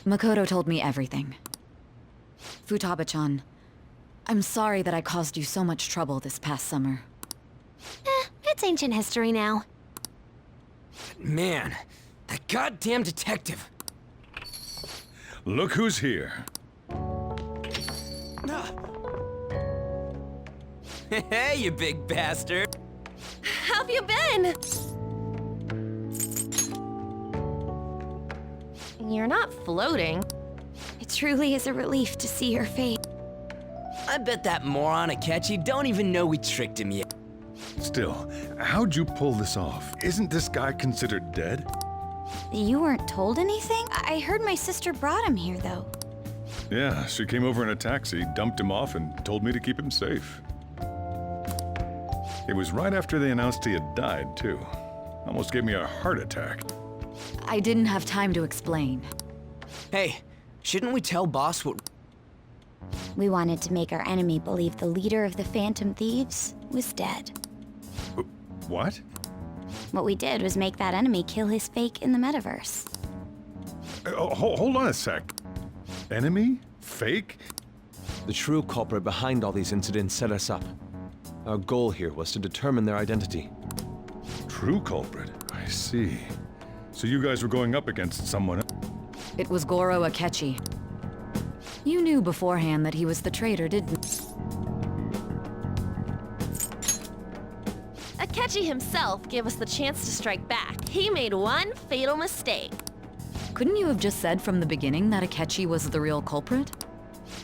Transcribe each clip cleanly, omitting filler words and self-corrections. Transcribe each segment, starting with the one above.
Makoto told me everything. Futaba-chan, I'm sorry that I caused you so much trouble this past summer. It's ancient history now. Man, that goddamn detective. Look who's here. Hey, you big bastard. How have you been? You're not floating. It truly is a relief to see your face. I bet that moron Akechi don't even know we tricked him yet. Still, how'd you pull this off? Isn't this guy considered dead? You weren't told anything? I heard my sister brought him here, though. Yeah, she came over in a taxi, dumped him off, and told me to keep him safe. It was right after they announced he had died, too. Almost gave me a heart attack. I didn't have time to explain. Hey, shouldn't we tell boss what... We wanted to make our enemy believe the leader of the Phantom Thieves was dead. What? What we did was make that enemy kill his fake in the metaverse. Hold on a sec. Enemy? Fake? The true culprit behind all these incidents set us up. Our goal here was to determine their identity. True culprit? I see. So you guys were going up against someone else? It was Goro Akechi. You knew beforehand that he was the traitor, didn't you? Akechi himself gave us the chance to strike back. He made one fatal mistake. Couldn't you have just said from the beginning that Akechi was the real culprit?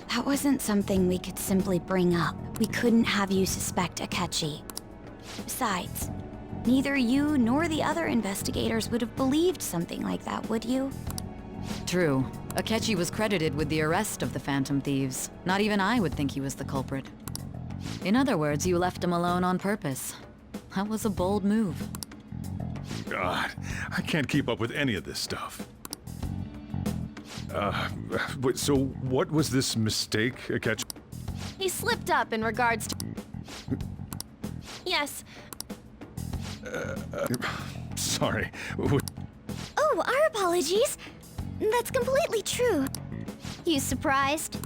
That wasn't something we could simply bring up. We couldn't have you suspect Akechi. Besides, neither you nor the other investigators would have believed something like that, would you? True. Akechi was credited with the arrest of the Phantom Thieves. Not even I would think he was the culprit. In other words, you left him alone on purpose. That was a bold move. God, I can't keep up with any of this stuff. So what was this mistake, Akechi? He slipped up in regards to... Yes. Sorry. Oh, our apologies. That's completely true. You surprised?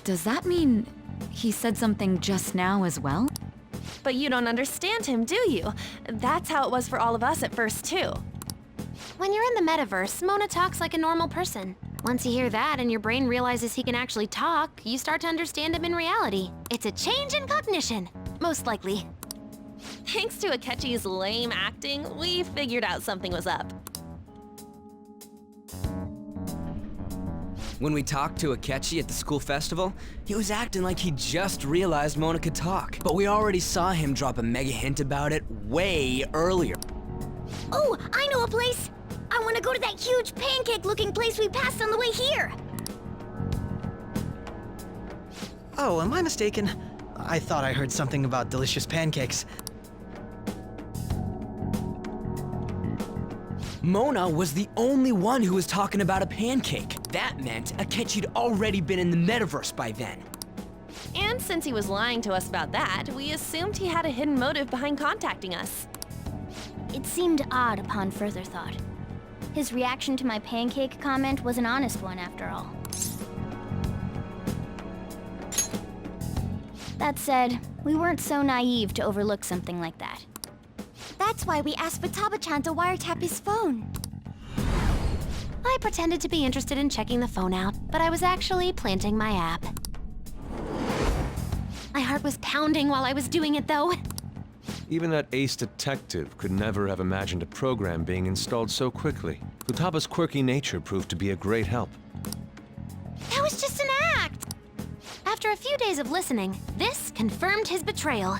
Does that mean he said something just now as well? But you don't understand him, do you? That's how it was for all of us at first, too. When you're in the metaverse, Mona talks like a normal person. Once you hear that and your brain realizes he can actually talk, you start to understand him in reality. It's a change in cognition, most likely. Thanks to Akechi's lame acting, we figured out something was up. When we talked to Akechi at the school festival, he was acting like he just realized Mona could talk. But we already saw him drop a mega hint about it way earlier. Oh, I know a place! I want to go to that huge pancake-looking place we passed on the way here! Oh, am I mistaken? I thought I heard something about delicious pancakes. Mona was the only one who was talking about a pancake. That meant Akechi'd already been in the metaverse by then. And since he was lying to us about that, we assumed he had a hidden motive behind contacting us. It seemed odd upon further thought. His reaction to my pancake comment was an honest one, after all. That said, we weren't so naive to overlook something like that. That's why we asked Futaba-chan to wiretap his phone. I pretended to be interested in checking the phone out, but I was actually planting my app. My heart was pounding while I was doing it, though. Even that ace detective could never have imagined a program being installed so quickly. Futaba's quirky nature proved to be a great help. That was just an act! After a few days of listening, this confirmed his betrayal.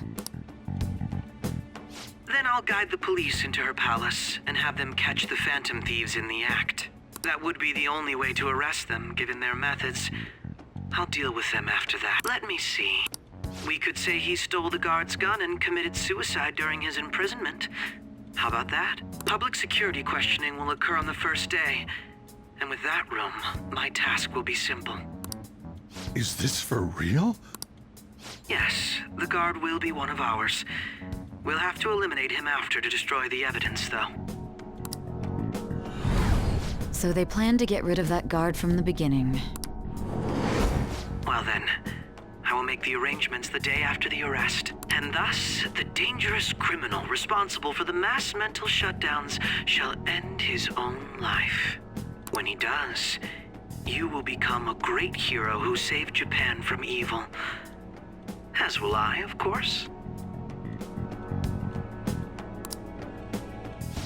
Then I'll guide the police into her palace and have them catch the Phantom Thieves in the act. That would be the only way to arrest them, given their methods. I'll deal with them after that. Let me see. We could say he stole the guard's gun and committed suicide during his imprisonment. How about that? Public security questioning will occur on the first day. And with that room, my task will be simple. Is this for real? Yes, the guard will be one of ours. We'll have to eliminate him after to destroy the evidence, though. So they planned to get rid of that guard from the beginning. Well then, I will make the arrangements the day after the arrest. And thus, the dangerous criminal responsible for the mass mental shutdowns shall end his own life. When he does, you will become a great hero who saved Japan from evil. As will I, of course.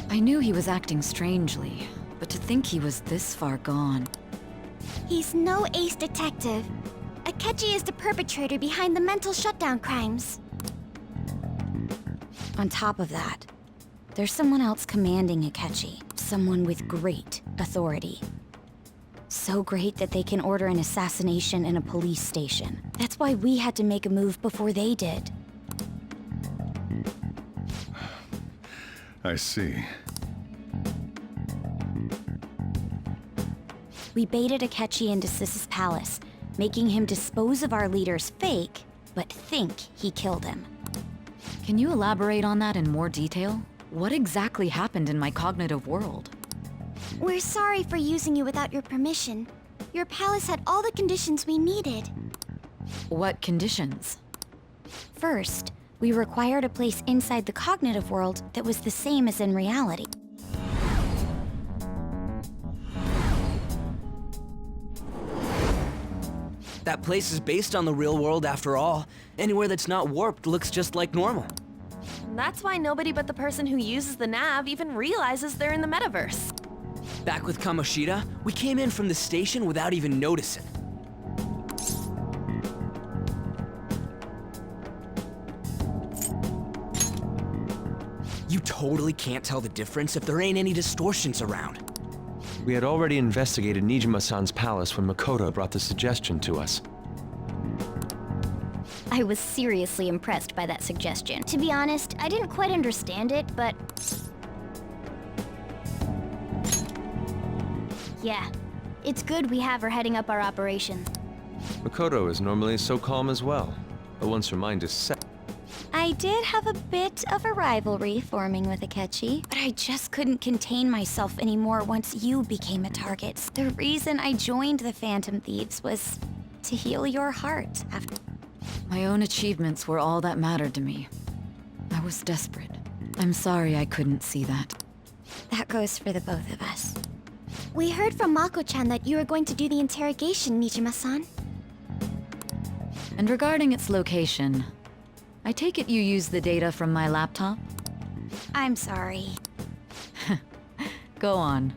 I knew he was acting strangely, but to think he was this far gone. He's no ace detective. Akechi is the perpetrator behind the mental shutdown crimes. On top of that, there's someone else commanding Akechi. Someone with great authority. So great that they can order an assassination in a police station. That's why we had to make a move before they did. I see. We baited Akechi into Sis's palace, making him dispose of our leader's fake, but think he killed him. Can you elaborate on that in more detail? What exactly happened in my cognitive world? We're sorry for using you without your permission. Your palace had all the conditions we needed. What conditions? First, we required a place inside the cognitive world that was the same as in reality. That place is based on the real world after all. Anywhere that's not warped looks just like normal. That's why nobody but the person who uses the nav even realizes they're in the metaverse. Back with Kamoshida, we came in from the station without even noticing. You totally can't tell the difference if there ain't any distortions around. We had already investigated Nijima-san's palace when Makoto brought the suggestion to us. I was seriously impressed by that suggestion. To be honest, I didn't quite understand it, but... yeah, it's good we have her heading up our operation. Makoto is normally so calm as well, but once her mind is set... I did have a bit of a rivalry forming with Akechi, but I just couldn't contain myself anymore once you became a target. The reason I joined the Phantom Thieves was to heal your heart after... My own achievements were all that mattered to me. I was desperate. I'm sorry I couldn't see that. That goes for the both of us. We heard from Mako-chan that you were going to do the interrogation, Nijima-san. And regarding its location, I take it you used the data from my laptop? I'm sorry. Go on.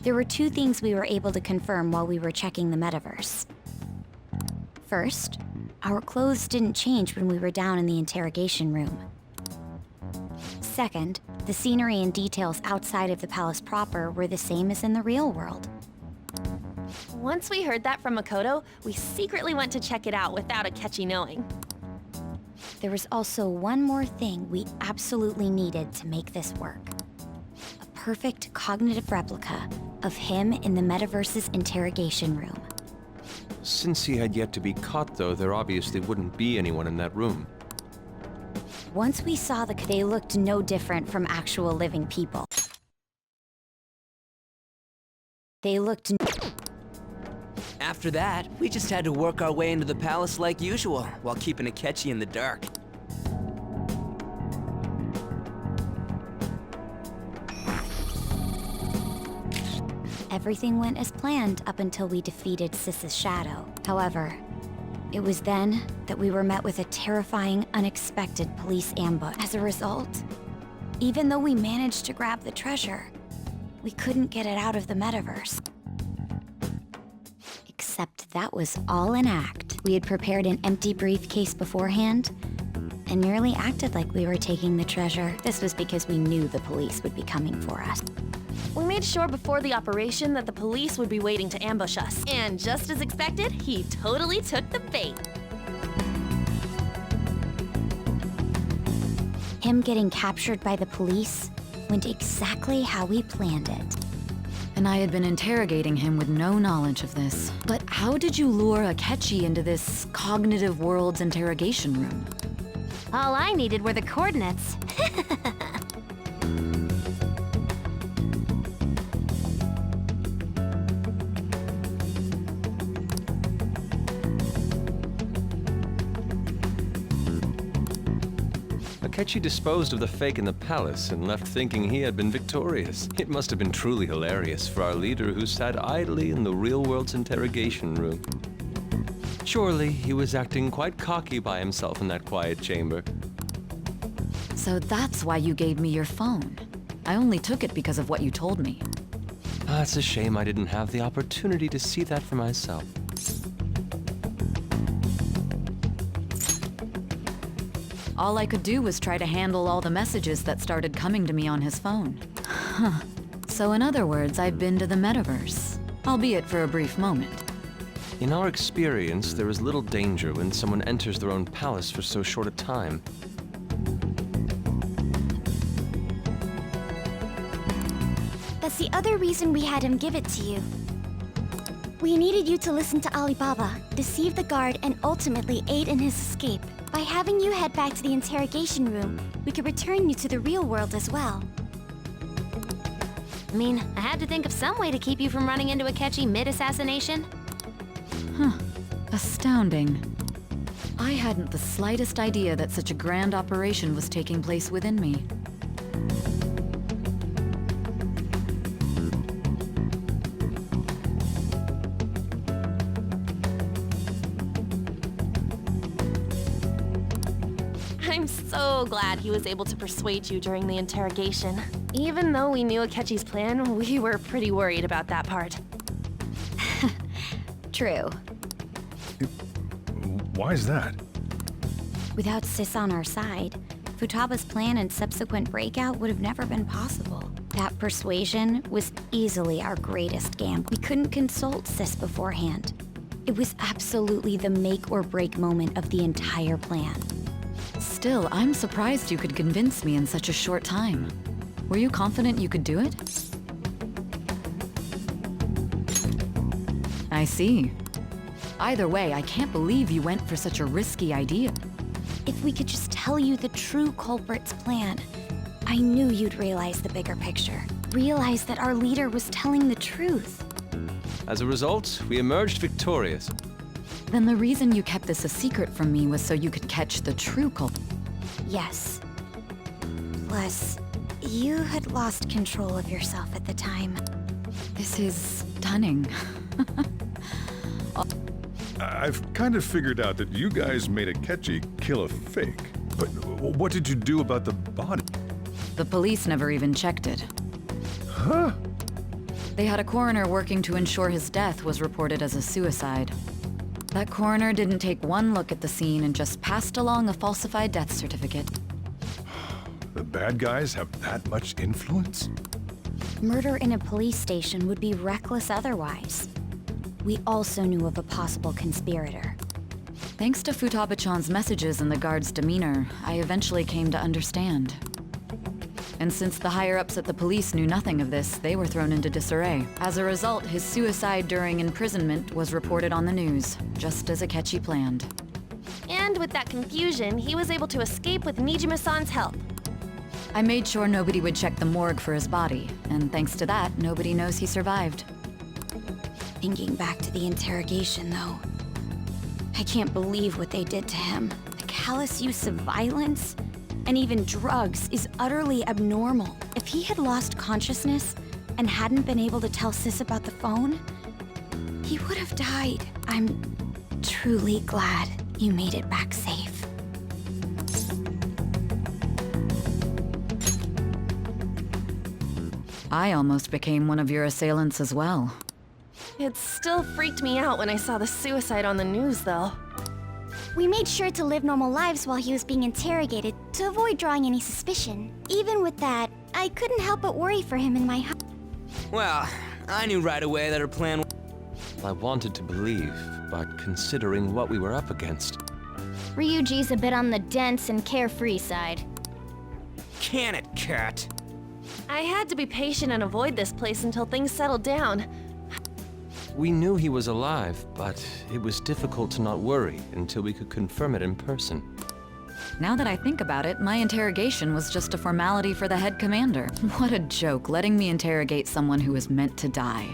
There were two things we were able to confirm while we were checking the metaverse. First, our clothes didn't change when we were down in the interrogation room. Second, the scenery and details outside of the palace proper were the same as in the real world. Once we heard that from Makoto, we secretly went to check it out without Akechi knowing. There was also one more thing we absolutely needed to make this work. A perfect cognitive replica of him in the metaverse's interrogation room. Since he had yet to be caught, though, there obviously wouldn't be anyone in that room. Once we saw they looked no different from actual living people. They looked... After that, we just had to work our way into the palace like usual, while keeping Akechi in the dark. Everything went as planned up until we defeated Sis's shadow. However, it was then that we were met with a terrifying, unexpected police ambush. As a result, even though we managed to grab the treasure, we couldn't get it out of the metaverse. Except that was all an act. We had prepared an empty briefcase beforehand and merely acted like we were taking the treasure. This was because we knew the police would be coming for us. We made sure before the operation that the police would be waiting to ambush us. And just as expected, he totally took the bait. Him getting captured by the police went exactly how we planned it. And I had been interrogating him with no knowledge of this. But how did you lure Akechi into this cognitive world's interrogation room? All I needed were the coordinates. Akechi disposed of the fake in the palace and left thinking he had been victorious. It must have been truly hilarious for our leader who sat idly in the real world's interrogation room. Surely he was acting quite cocky by himself in that quiet chamber. So that's why you gave me your phone. I only took it because of what you told me. It's a shame I didn't have the opportunity to see that for myself. All I could do was try to handle all the messages that started coming to me on his phone. Huh. So in other words, I've been to the metaverse, albeit for a brief moment. In our experience, there is little danger when someone enters their own palace for so short a time. That's the other reason we had him give it to you. We needed you to listen to Alibaba, deceive the guard, and ultimately aid in his escape. By having you head back to the interrogation room, we could return you to the real world as well. I mean, I had to think of some way to keep you from running into Akechi mid-assassination. Astounding. I hadn't the slightest idea that such a grand operation was taking place within me. I'm so glad he was able to persuade you during the interrogation. Even though we knew Akechi's plan, we were pretty worried about that part. True. Why is that? Without Sis on our side, Futaba's plan and subsequent breakout would have never been possible. That persuasion was easily our greatest gamble. We couldn't consult Sis beforehand. It was absolutely the make or break moment of the entire plan. Still, I'm surprised you could convince me in such a short time. Were you confident you could do it? I see. Either way, I can't believe you went for such a risky idea. If we could just tell you the true culprit's plan, I knew you'd realize the bigger picture. Realize that our leader was telling the truth. As a result, we emerged victorious. Then the reason you kept this a secret from me was so you could catch the true culprit. Yes. Plus, you had lost control of yourself at the time. This is stunning. I've kind of figured out that you guys made Akechi kill a fake. But what did you do about the body? The police never even checked it. Huh? They had a coroner working to ensure his death was reported as a suicide. That coroner didn't take one look at the scene and just passed along a falsified death certificate. The bad guys have that much influence? Murder in a police station would be reckless otherwise. We also knew of a possible conspirator. Thanks to Futaba-chan's messages and the guard's demeanor, I eventually came to understand. And since the higher-ups at the police knew nothing of this, they were thrown into disarray. As a result, his suicide during imprisonment was reported on the news, just as Akechi planned. And with that confusion, he was able to escape with Nijima-san's help. I made sure nobody would check the morgue for his body, and thanks to that, nobody knows he survived. Thinking back to the interrogation, though, I can't believe what they did to him. The callous use of violence and even drugs is utterly abnormal. If he had lost consciousness and hadn't been able to tell Sis about the phone, he would have died. I'm truly glad you made it back safe. I almost became one of your assailants as well. It still freaked me out when I saw the suicide on the news, though. We made sure to live normal lives while he was being interrogated to avoid drawing any suspicion. Even with that, I couldn't help but worry for him in my heart. Well, I knew right away that her plan. I wanted to believe, but considering what we were up against. Ryuji's a bit on the dense and carefree side. Can it, cat? I had to be patient and avoid this place until things settled down. We knew he was alive, but it was difficult to not worry until we could confirm it in person. Now that I think about it, my interrogation was just a formality for the head commander. What a joke, letting me interrogate someone who was meant to die.